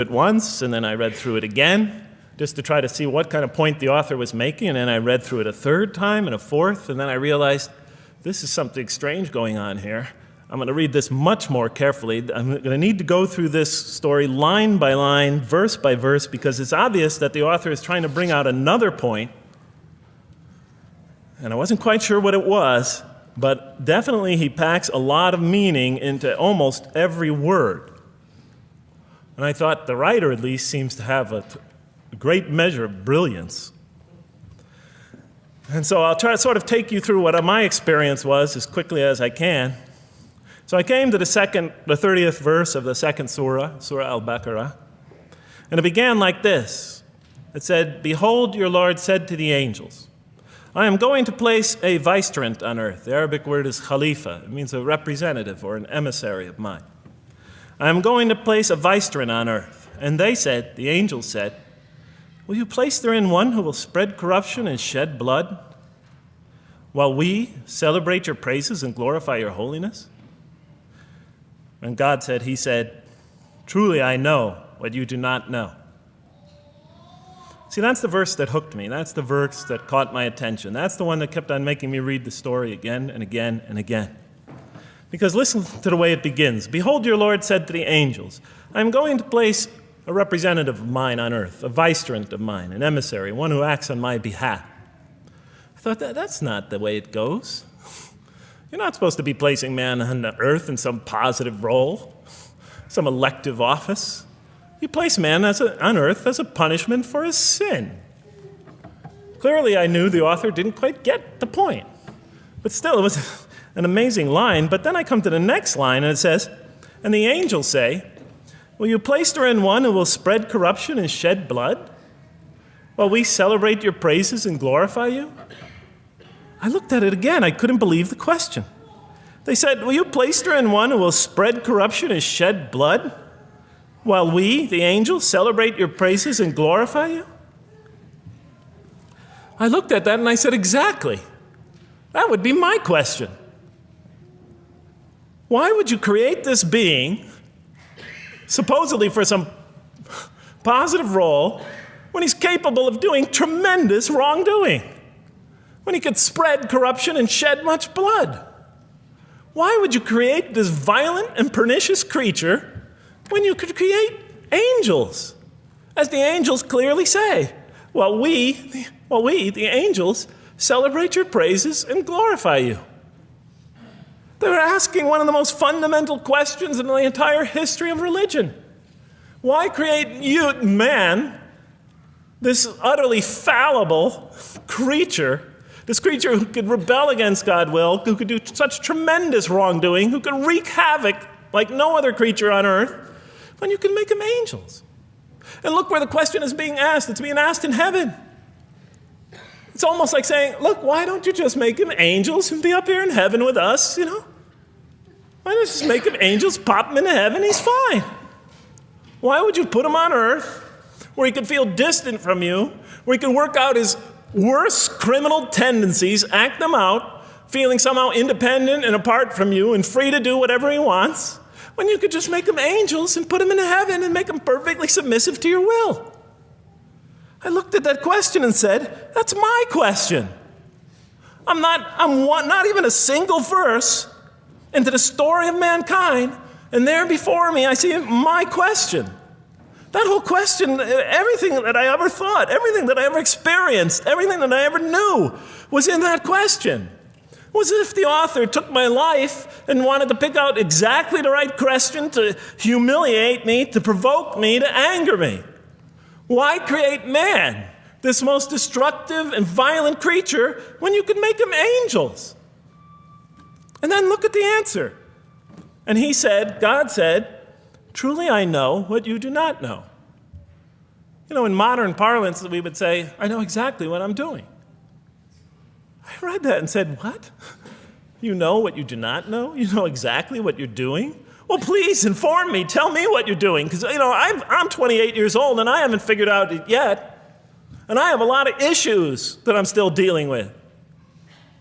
it once, and then I read through it again, just to try to see what kind of point the author was making, and then I read through it a third time and a fourth, and then I realized this is something strange going on here. I'm going to read this much more carefully. I'm going to need to go through this story line by line, verse by verse, because it's obvious that the author is trying to bring out another point, and I wasn't quite sure what it was, but definitely he packs a lot of meaning into almost every word. And I thought the writer, at least, seems to have a great measure of brilliance. And so I'll try to sort of take you through what my experience was as quickly as I can. So I came to the 30th verse of the second surah, Surah Al-Baqarah, and it began like this. It said, "Behold, your Lord said to the angels, I am going to place a vicegerent on earth." The Arabic word is khalifa. It means a representative or an emissary of mine. "I am going to place a vicegerent on earth." And they said, the angels said, "Will you place therein one who will spread corruption and shed blood, while we celebrate your praises and glorify your holiness?" And God said, he said, "Truly I know what you do not know." See, that's the verse that hooked me. That's the verse that caught my attention. That's the one that kept on making me read the story again and again and again. Because listen to the way it begins. "Behold, your Lord said to the angels, I am going to place a representative of mine on earth, a vicegerent of mine, an emissary, one who acts on my behalf." I thought, that's not the way it goes. You're not supposed to be placing man on the earth in some positive role, some elective office. You place man on earth as a punishment for his sin. Clearly, I knew the author didn't quite get the point. But still, it was an amazing line. But then I come to the next line, and it says, "And the angels say, will you place therein one who will spread corruption and shed blood, while we celebrate your praises and glorify you?" I looked at it again. I couldn't believe the question. They said, "Will you place therein one who will spread corruption and shed blood, while we, the angels, celebrate your praises and glorify you?" I looked at that and I said, exactly. That would be my question. Why would you create this being, supposedly for some positive role, when he's capable of doing tremendous wrongdoing? When he could spread corruption and shed much blood? Why would you create this violent and pernicious creature when you could create angels? As the angels clearly say, while we, the angels, celebrate your praises and glorify you. They were asking one of the most fundamental questions in the entire history of religion. Why create you, man, this utterly fallible creature, this creature who could rebel against God's will, who could do such tremendous wrongdoing, who could wreak havoc like no other creature on earth, when you can make them angels? And look where the question is being asked. It's being asked in heaven. It's almost like saying, look, why don't you just make them angels and be up here in heaven with us, Why don't you just make them angels, pop them into heaven, he's fine. Why would you put him on earth where he could feel distant from you, where he could work out his worst criminal tendencies, act them out, feeling somehow independent and apart from you and free to do whatever he wants, when you could just make them angels and put them into heaven and make them perfectly submissive to your will? I looked at that question and said, that's my question. I'm not even a single verse into the story of mankind, and there before me I see my question. That whole question, everything that I ever thought, everything that I ever experienced, everything that I ever knew was in that question. It was as if the author took my life and wanted to pick out exactly the right question to humiliate me, to provoke me, to anger me. Why create man, this most destructive and violent creature, when you could make them angels? And then look at the answer. And he said, God said, "Truly I know what you do not know." In modern parlance, we would say, I know exactly what I'm doing. I read that and said, what? You know what you do not know? You know exactly what you're doing? Well, please inform me. Tell me what you're doing. Because, I'm 28 years old and I haven't figured out it yet. And I have a lot of issues that I'm still dealing with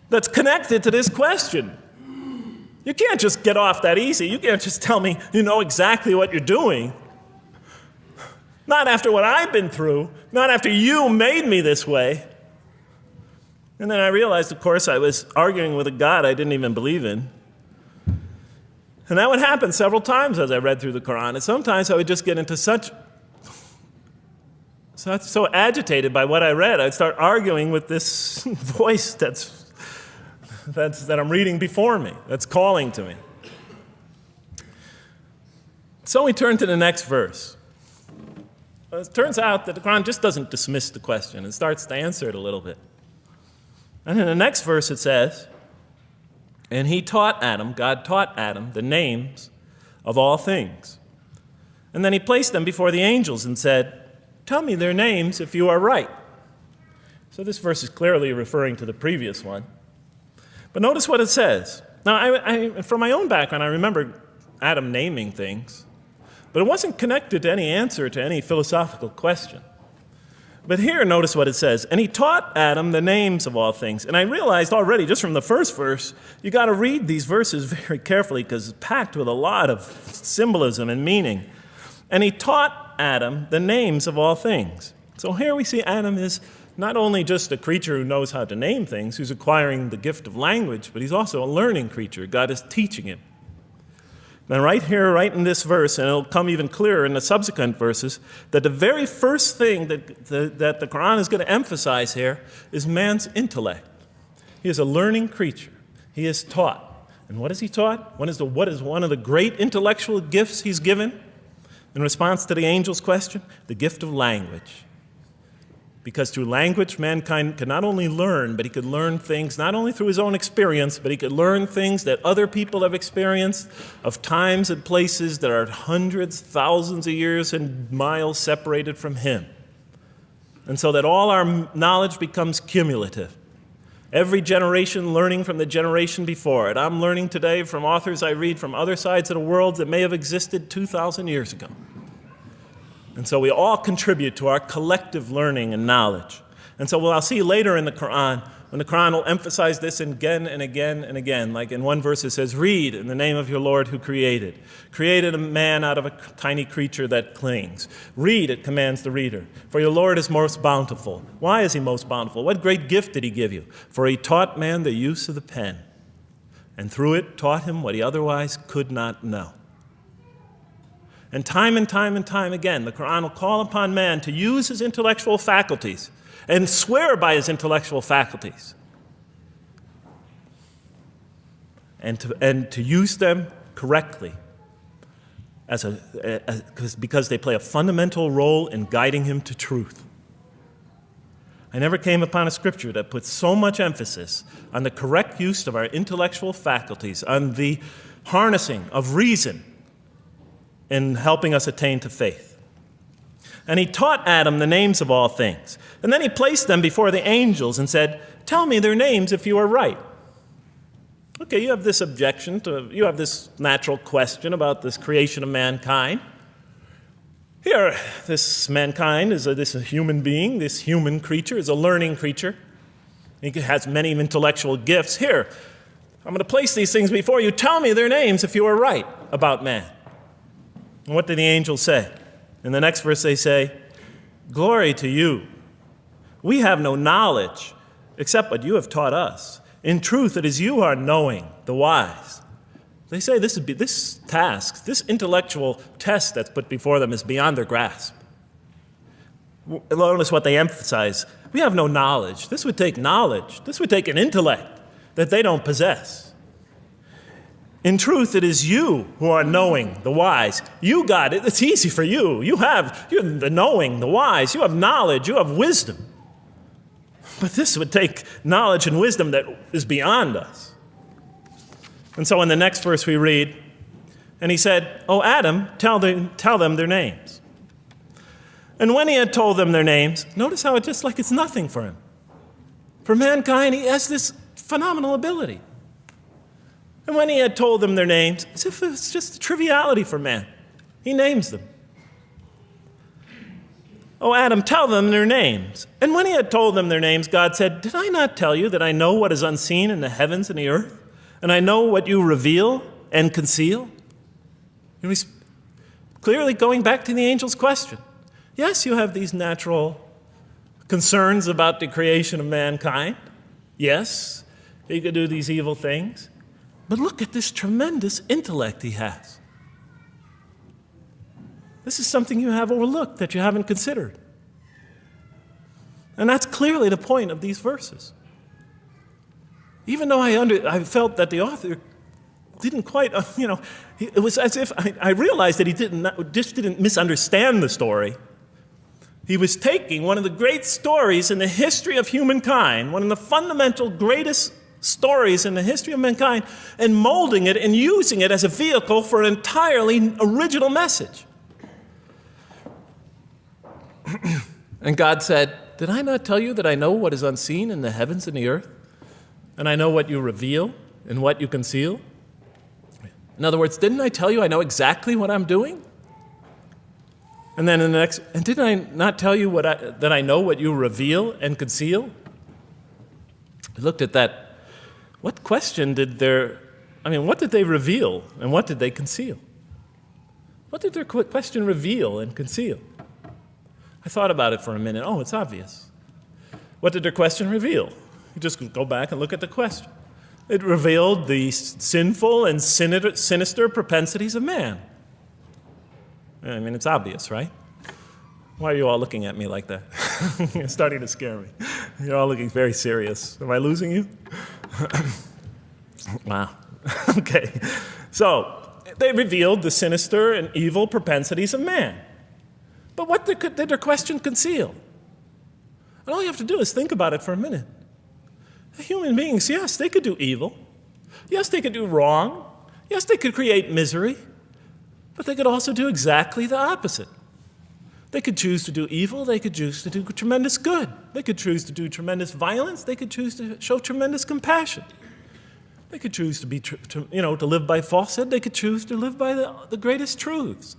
that's connected to this question. You can't just get off that easy. You can't just tell me you know exactly what you're doing. Not after what I've been through, not after you made me this way. And then I realized, of course, I was arguing with a God I didn't even believe in. And that would happen several times as I read through the Quran. And sometimes I would just get into so agitated by what I read, I'd start arguing with this voice that I'm reading before me, that's calling to me. So we turn to the next verse. Well, it turns out that the Quran just doesn't dismiss the question. It starts to answer it a little bit. And in the next verse it says, and he taught Adam, God taught Adam, the names of all things. And then he placed them before the angels and said, tell me their names if you are right. So this verse is clearly referring to the previous one. But notice what it says. Now, from my own background, I remember Adam naming things, but it wasn't connected to any answer to any philosophical question. But here, notice what it says. And he taught Adam the names of all things. And I realized already, just from the first verse, you got to read these verses very carefully because it's packed with a lot of symbolism and meaning. And he taught Adam the names of all things. So here we see Adam is not only just a creature who knows how to name things, who's acquiring the gift of language, but he's also a learning creature. God is teaching him. Now right here, right in this verse, and it'll come even clearer in the subsequent verses, that the very first thing that the Quran is going to emphasize here is man's intellect. He is a learning creature. He is taught. And what is he taught? What is one of the great intellectual gifts he's given? In response to the angel's question, the gift of language. Because through language, mankind can not only learn, but he could learn things not only through his own experience, but he could learn things that other people have experienced of times and places that are hundreds, thousands of years and miles separated from him. And so that all our knowledge becomes cumulative. Every generation learning from the generation before it. I'm learning today from authors I read from other sides of the world that may have existed 2,000 years ago. And so we all contribute to our collective learning and knowledge. And so what I'll see later in the Quran, when the Quran will emphasize this again and again and again. Like in one verse it says, read in the name of your Lord who created a man out of a tiny creature that clings. Read, it commands the reader. For your Lord is most bountiful. Why is he most bountiful? What great gift did he give you? For he taught man the use of the pen, and through it taught him what he otherwise could not know. And time again, the Quran will call upon man to use his intellectual faculties and swear by his intellectual faculties and to use them correctly because they play a fundamental role in guiding him to truth. I never came upon a scripture that puts so much emphasis on the correct use of our intellectual faculties, on the harnessing of reason in helping us attain to faith. And he taught Adam the names of all things. And then he placed them before the angels and said, tell me their names if you are right. Okay, you have this you have this natural question about this creation of mankind. Here, this mankind is this human being, this human creature is a learning creature. He has many intellectual gifts. Here, I'm going to place these things before you. Tell me their names if you are right about man. And what did the angels say? In the next verse they say, glory to you. We have no knowledge except what you have taught us. In truth, it is you who are knowing, the wise. They say this task, this intellectual test that's put before them is beyond their grasp. Notice what they emphasize. We have no knowledge. This would take knowledge. This would take an intellect that they don't possess. In truth, it is you who are knowing, the wise. You got it. It's easy for you. You're the knowing, the wise. You have knowledge. You have wisdom. But this would take knowledge and wisdom that is beyond us. And so in the next verse we read, and he said, "O Adam, tell them their names." And when he had told them their names, notice how it's just like it's nothing for him. For mankind, he has this phenomenal ability. And when he had told them their names, as if it's just a triviality for man, he names them. "O Adam, tell them their names." And when he had told them their names, God said, "Did I not tell you that I know what is unseen in the heavens and the earth? And I know what you reveal and conceal?" And he's clearly going back to the angel's question. Yes, you have these natural concerns about the creation of mankind. Yes, he could do these evil things. But look at this tremendous intellect he has. This is something you have overlooked that you haven't considered. And that's clearly the point of these verses. Even though I felt that the author didn't quite, it was as if I realized that he didn't misunderstand the story. He was taking one of the great stories in the history of humankind, one of the fundamental greatest stories in the history of mankind, and molding it and using it as a vehicle for an entirely original message. And God said, "Did I not tell you that I know what is unseen in the heavens and the earth? And I know what you reveal and what you conceal?" In other words, didn't I tell you I know exactly what I'm doing? And then in the next, and didn't I not tell you that I know what you reveal and conceal? I looked at that. What question what did they reveal and what did they conceal? What did their question reveal and conceal? I thought about it for a minute. Oh, it's obvious. What did their question reveal? You just go back and look at the question. It revealed the sinful and sinister propensities of man. I mean, it's obvious, right? Why are you all looking at me like that? You're starting to scare me. You're all looking very serious. Am I losing you? Wow. Okay. So, they revealed the sinister and evil propensities of man. But what did their question conceal? And all you have to do is think about it for a minute. Human beings, yes, they could do evil. Yes, they could do wrong. Yes, they could create misery. But they could also do exactly the opposite. They could choose to do evil. They could choose to do tremendous good. They could choose to do tremendous violence. They could choose to show tremendous compassion. They could choose to live by falsehood. They could choose to live by the greatest truths.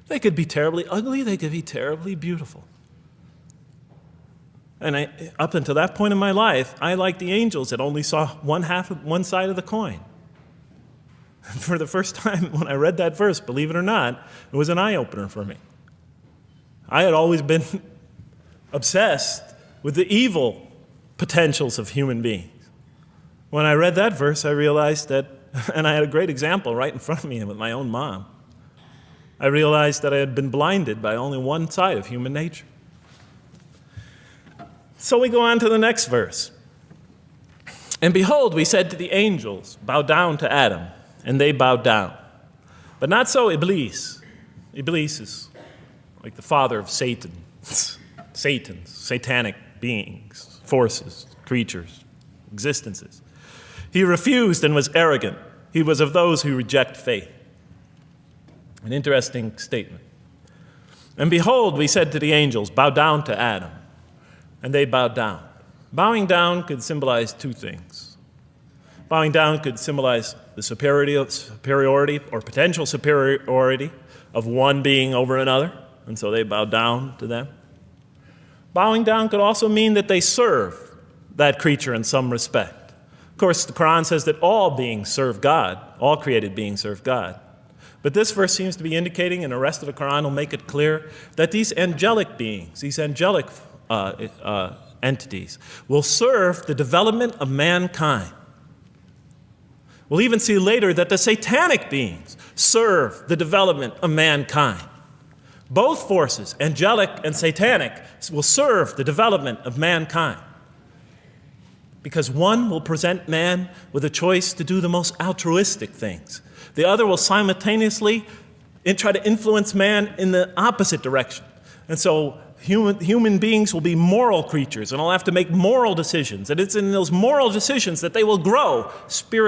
They could be terribly ugly. They could be terribly beautiful. And up until that point in my life, I, like the angels, that only saw one side of the coin. For the first time when I read that verse, believe it or not, it was an eye-opener for me. I had always been obsessed with the evil potentials of human beings. When I read that verse, I realized that, and I had a great example right in front of me with my own mom, I realized that I had been blinded by only one side of human nature. So we go on to the next verse. "And behold, we said to the angels, 'Bow down to Adam,' and they bowed down. But not so Iblis." Iblis is like the father of Satan. Satans, satanic beings, forces, creatures, existences. "He refused and was arrogant. He was of those who reject faith." An interesting statement. "And behold, we said to the angels, 'Bow down to Adam,' and they bowed down." Bowing down could symbolize two things. Bowing down could symbolize the superiority or potential superiority of one being over another, and so they bowed down to them. Bowing down could also mean that they serve that creature in some respect. Of course, the Quran says that all beings serve God, all created beings serve God. But this verse seems to be indicating, and the rest of the Quran will make it clear, that these angelic beings, these angelic entities, will serve the development of mankind. We'll even see later that the satanic beings serve the development of mankind. Both forces, angelic and satanic, will serve the development of mankind. Because one will present man with a choice to do the most altruistic things. The other will simultaneously try to influence man in the opposite direction. And so human beings will be moral creatures, and will have to make moral decisions. And it's in those moral decisions that they will grow spiritually.